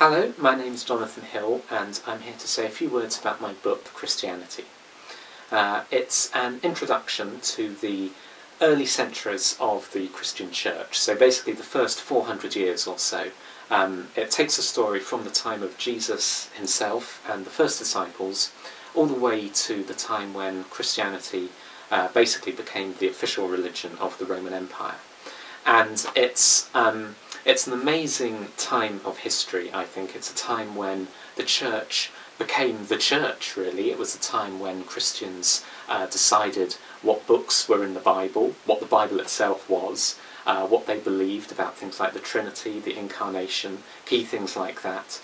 Hello, my name is Jonathan Hill and I'm here to say a few words about my book, Christianity. It's an introduction to the early centuries of the Christian Church, so basically the first 400 years or so. It takes a story from the time of Jesus himself and the first disciples all the way to the time when Christianity basically became the official religion of the Roman Empire. And it's an amazing time of history, I think. It's a time when the church became the church, really. It was a time when Christians decided what books were in the Bible, what the Bible itself was, what they believed about things like the Trinity, the Incarnation, key things like that,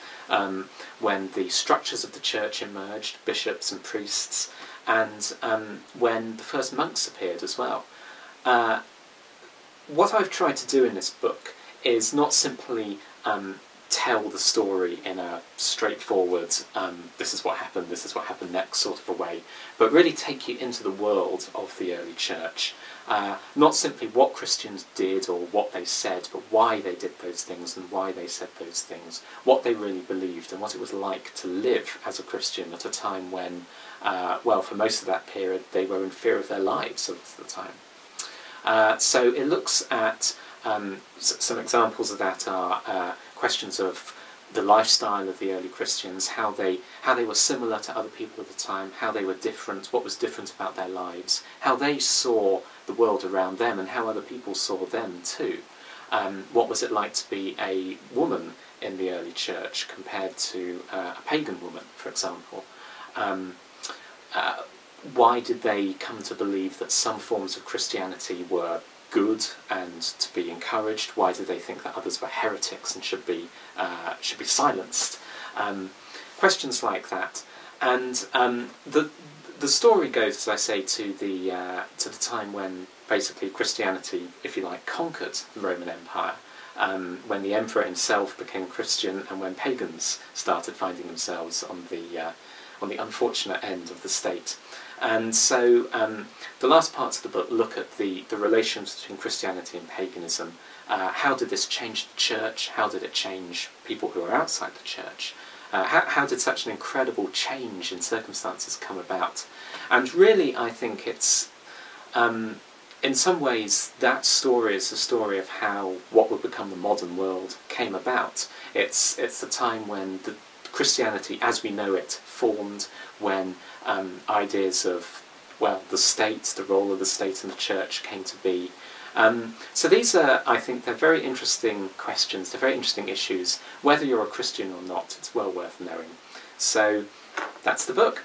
when the structures of the church emerged, bishops and priests, and when the first monks appeared as well. What I've tried to do in this book is not simply tell the story in a straightforward, this is what happened next sort of a way, but really take you into the world of the early church. Not simply what Christians did or what they said, but why they did those things and why they said those things, what they really believed and what it was like to live as a Christian at a time when, well, for most of that period, they were in fear of their lives at the time. So it looks at some examples of that are questions of the lifestyle of the early Christians, how they were similar to other people of the time, how they were different, what was different about their lives, how they saw the world around them and how other people saw them too. What was it like to be a woman in the early church compared to a pagan woman, for example? Why did they come to believe that some forms of Christianity were good and to be encouraged? Why did they think that others were heretics and should be silenced? Questions like that. And the story goes, as I say, to the time when basically Christianity, if you like, conquered the Roman Empire. When the emperor himself became Christian and when pagans started finding themselves on the unfortunate end of the state. And so the last parts of the book look at the relations between Christianity and paganism. How did this change the church? How did it change people who are outside the church? How did such an incredible change in circumstances come about? And really, I think it's, in some ways, that story is the story of how what would become the modern world came about. It's the time when the Christianity, as we know it, formed, when ideas of, well, the state, the role of the state and the church came to be. So these are, I think, they're very interesting questions, they're very interesting issues. Whether you're a Christian or not, it's well worth knowing. So that's the book.